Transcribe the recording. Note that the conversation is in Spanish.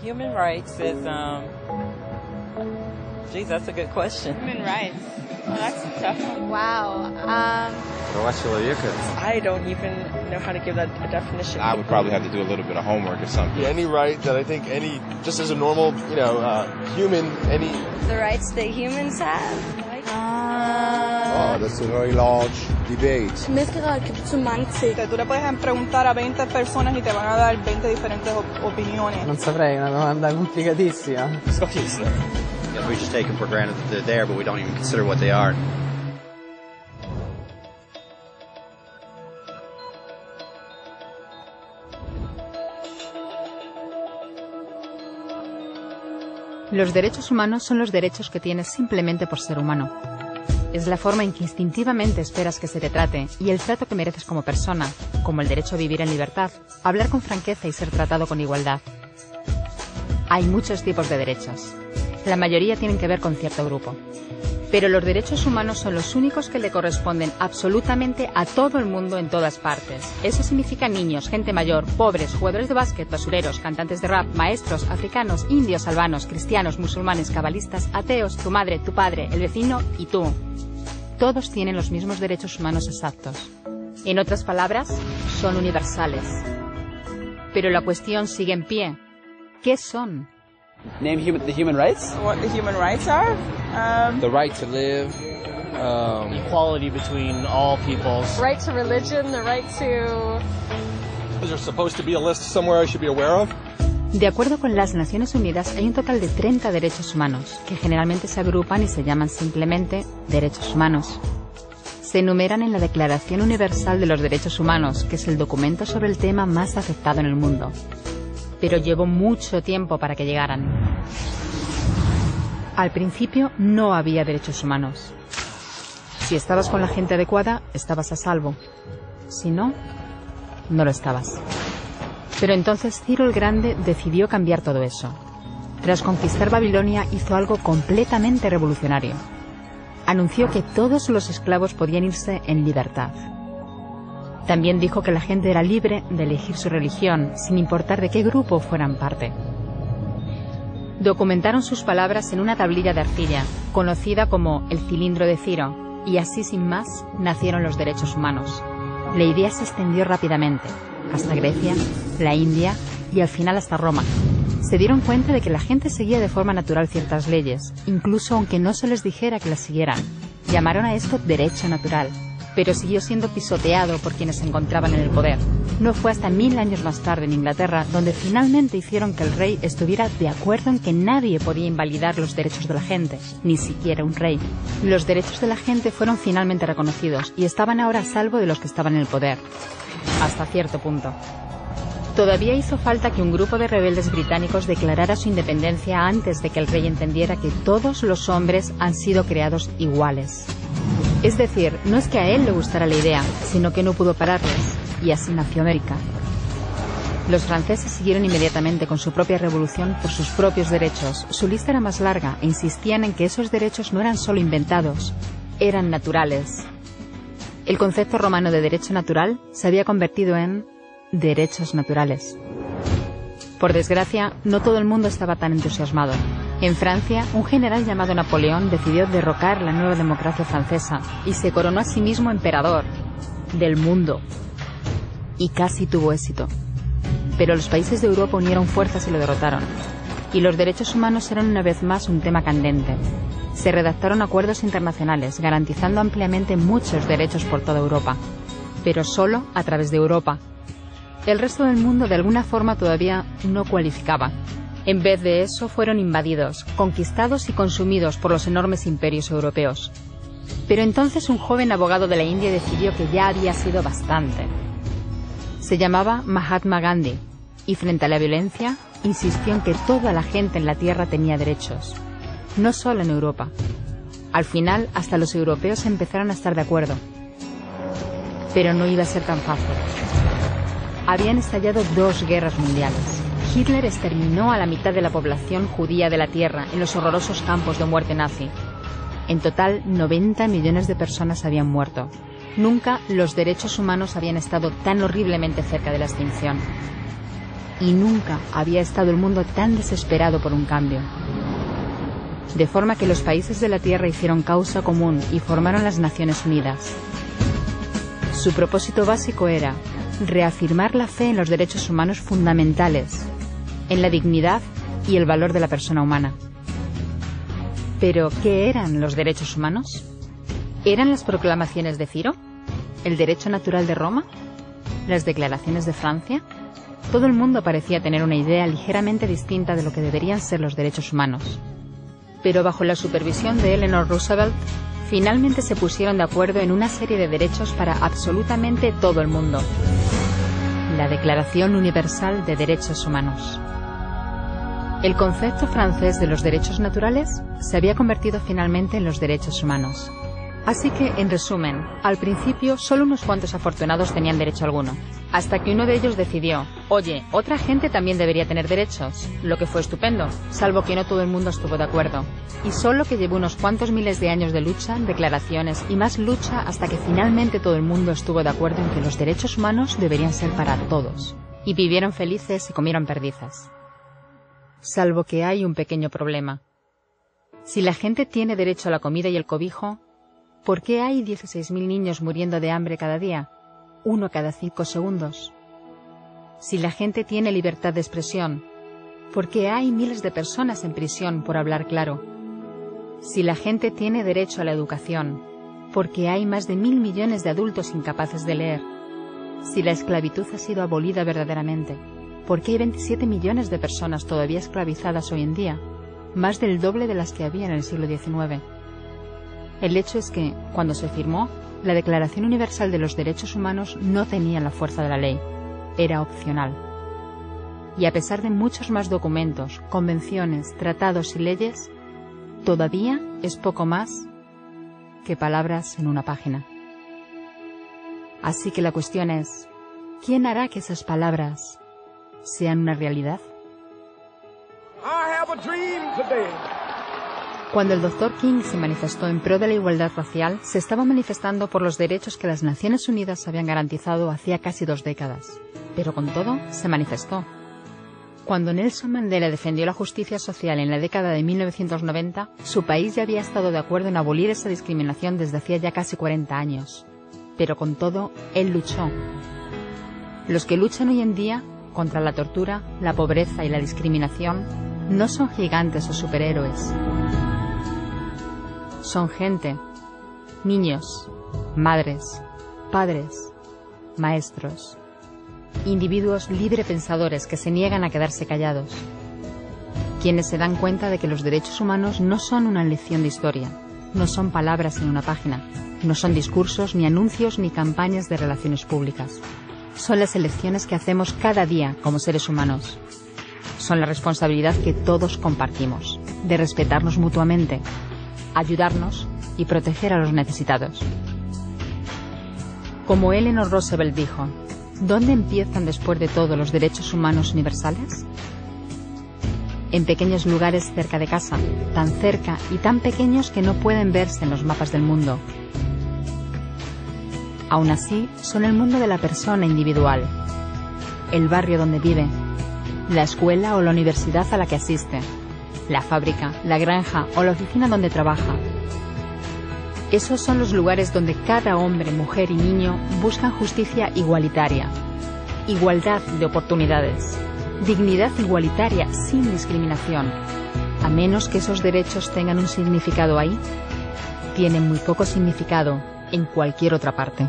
Human rights is, geez, that's a good question. Human rights. Well, that's a tough one. Wow. I don't even know how to give that a definition. I would probably have to do a little bit of homework or something. Yeah, any right that I think just as a normal, human, any... The rights that humans have. Oh, that's a very large debate. Tú le puedes preguntar a 20 personas y te van a dar 20 diferentes opiniones. Non saprei, una domanda complicatissima. We just take them for granted that they're there, but we don't even consider what they are. Los derechos humanos son los derechos que tienes simplemente por ser humano. Es la forma en que instintivamente esperas que se te trate y el trato que mereces como persona, como el derecho a vivir en libertad, a hablar con franqueza y ser tratado con igualdad. Hay muchos tipos de derechos. La mayoría tienen que ver con cierto grupo. Pero los derechos humanos son los únicos que le corresponden absolutamente a todo el mundo en todas partes. Eso significa niños, gente mayor, pobres, jugadores de básquet, basureros, cantantes de rap, maestros, africanos, indios, albanos, cristianos, musulmanes, cabalistas, ateos, tu madre, tu padre, el vecino y tú. Todos tienen los mismos derechos humanos exactos. En otras palabras, son universales. Pero la cuestión sigue en pie. ¿Qué son? Name the human rights? What the human rights are? The right to live. Equality between all peoples. Right to religion, the right to... Is there supposed to be a list somewhere I should be aware of? De acuerdo con las Naciones Unidas, hay un total de 30 derechos humanos, que generalmente se agrupan y se llaman simplemente derechos humanos. Se enumeran en la Declaración Universal de los Derechos Humanos, que es el documento sobre el tema más aceptado en el mundo. Pero llevó mucho tiempo para que llegaran. Al principio no había derechos humanos. Si estabas con la gente adecuada, estabas a salvo. Si no, no lo estabas. Pero entonces Ciro el Grande decidió cambiar todo eso. Tras conquistar Babilonia hizo algo completamente revolucionario. Anunció que todos los esclavos podían irse en libertad. También dijo que la gente era libre de elegir su religión, sin importar de qué grupo fueran parte. Documentaron sus palabras en una tablilla de arcilla, conocida como el cilindro de Ciro, y así sin más nacieron los derechos humanos. La idea se extendió rápidamente, hasta Grecia, la India y al final hasta Roma. Se dieron cuenta de que la gente seguía de forma natural ciertas leyes, incluso aunque no se les dijera que las siguieran. Llamaron a esto derecho natural. Pero siguió siendo pisoteado por quienes se encontraban en el poder. No fue hasta 1000 años más tarde en Inglaterra donde finalmente hicieron que el rey estuviera de acuerdo en que nadie podía invalidar los derechos de la gente, ni siquiera un rey. Los derechos de la gente fueron finalmente reconocidos y estaban ahora a salvo de los que estaban en el poder. Hasta cierto punto. Todavía hizo falta que un grupo de rebeldes británicos declarara su independencia antes de que el rey entendiera que todos los hombres han sido creados iguales. Es decir, no es que a él le gustara la idea, sino que no pudo pararles, y así nació América. Los franceses siguieron inmediatamente con su propia revolución por sus propios derechos. Su lista era más larga e insistían en que esos derechos no eran solo inventados, eran naturales. El concepto romano de derecho natural se había convertido en derechos naturales. Por desgracia, no todo el mundo estaba tan entusiasmado. En Francia, un general llamado Napoleón decidió derrocar la nueva democracia francesa y se coronó a sí mismo emperador del mundo. Y casi tuvo éxito. Pero los países de Europa unieron fuerzas y lo derrotaron. Y los derechos humanos eran una vez más un tema candente. Se redactaron acuerdos internacionales garantizando ampliamente muchos derechos por toda Europa. Pero solo a través de Europa. El resto del mundo de alguna forma todavía no cualificaba. En vez de eso fueron invadidos, conquistados y consumidos por los enormes imperios europeos. Pero entonces un joven abogado de la India decidió que ya había sido bastante. Se llamaba Mahatma Gandhi y frente a la violencia insistió en que toda la gente en la tierra tenía derechos, no solo en Europa. Al final hasta los europeos empezaron a estar de acuerdo. Pero no iba a ser tan fácil. Habían estallado 2 guerras mundiales. Hitler exterminó a la mitad de la población judía de la Tierra en los horrorosos campos de muerte nazi. En total, 90 millones de personas habían muerto. Nunca los derechos humanos habían estado tan horriblemente cerca de la extinción. y nunca había estado el mundo tan desesperado por un cambio. De forma que los países de la Tierra hicieron causa común y formaron las Naciones Unidas. Su propósito básico era reafirmar la fe en los derechos humanos fundamentales, en la dignidad y el valor de la persona humana. ¿Pero qué eran los derechos humanos? ¿Eran las proclamaciones de Ciro? ¿El derecho natural de Roma? ¿Las declaraciones de Francia? Todo el mundo parecía tener una idea ligeramente distinta de lo que deberían ser los derechos humanos. Pero bajo la supervisión de Eleanor Roosevelt, finalmente se pusieron de acuerdo en una serie de derechos para absolutamente todo el mundo. La Declaración Universal de Derechos Humanos. El concepto francés de los derechos naturales se había convertido finalmente en los derechos humanos. Así que, en resumen, al principio solo unos cuantos afortunados tenían derecho alguno, hasta que uno de ellos decidió, oye, otra gente también debería tener derechos, lo que fue estupendo, salvo que no todo el mundo estuvo de acuerdo, y solo que llevó unos cuantos miles de años de lucha, declaraciones y más lucha hasta que finalmente todo el mundo estuvo de acuerdo en que los derechos humanos deberían ser para todos, y vivieron felices y comieron perdices. Salvo que hay un pequeño problema. Si la gente tiene derecho a la comida y el cobijo, ¿por qué hay 16.000 niños muriendo de hambre cada día? 1 cada 5 segundos. Si la gente tiene libertad de expresión, ¿por qué hay miles de personas en prisión por hablar claro? Si la gente tiene derecho a la educación, ¿por qué hay más de 1.000 millones de adultos incapaces de leer? Si la esclavitud ha sido abolida verdaderamente, ¿por qué hay 27 millones de personas todavía esclavizadas hoy en día? Más del doble de las que había en el siglo XIX. El hecho es que, cuando se firmó, la Declaración Universal de los Derechos Humanos no tenía la fuerza de la ley, era opcional. Y a pesar de muchos más documentos, convenciones, tratados y leyes, todavía es poco más que palabras en una página. Así que la cuestión es, ¿quién hará que esas palabras sean una realidad? I have a dream today. Cuando el Dr. King se manifestó en pro de la igualdad racial, se estaba manifestando por los derechos que las Naciones Unidas habían garantizado hacía casi 2 décadas. Pero con todo, se manifestó. Cuando Nelson Mandela defendió la justicia social en la década de 1990, su país ya había estado de acuerdo en abolir esa discriminación desde hacía ya casi 40 años. Pero con todo, él luchó. Los que luchan hoy en día contra la tortura, la pobreza y la discriminación no son gigantes o superhéroes. Son gente, niños, madres, padres, maestros, individuos librepensadores que se niegan a quedarse callados, quienes se dan cuenta de que los derechos humanos no son una lección de historia, no son palabras en una página, no son discursos, ni anuncios, ni campañas de relaciones públicas. Son las elecciones que hacemos cada día como seres humanos. Son la responsabilidad que todos compartimos, de respetarnos mutuamente, ayudarnos y proteger a los necesitados. Como Eleanor Roosevelt dijo, ¿dónde empiezan después de todo los derechos humanos universales? En pequeños lugares cerca de casa, tan cerca y tan pequeños que no pueden verse en los mapas del mundo. Aún así, son el mundo de la persona individual, el barrio donde vive, la escuela o la universidad a la que asiste, la fábrica, la granja o la oficina donde trabaja. Esos son los lugares donde cada hombre, mujer y niño buscan justicia igualitaria, igualdad de oportunidades, dignidad igualitaria sin discriminación. A menos que esos derechos tengan un significado ahí, tienen muy poco significado en cualquier otra parte.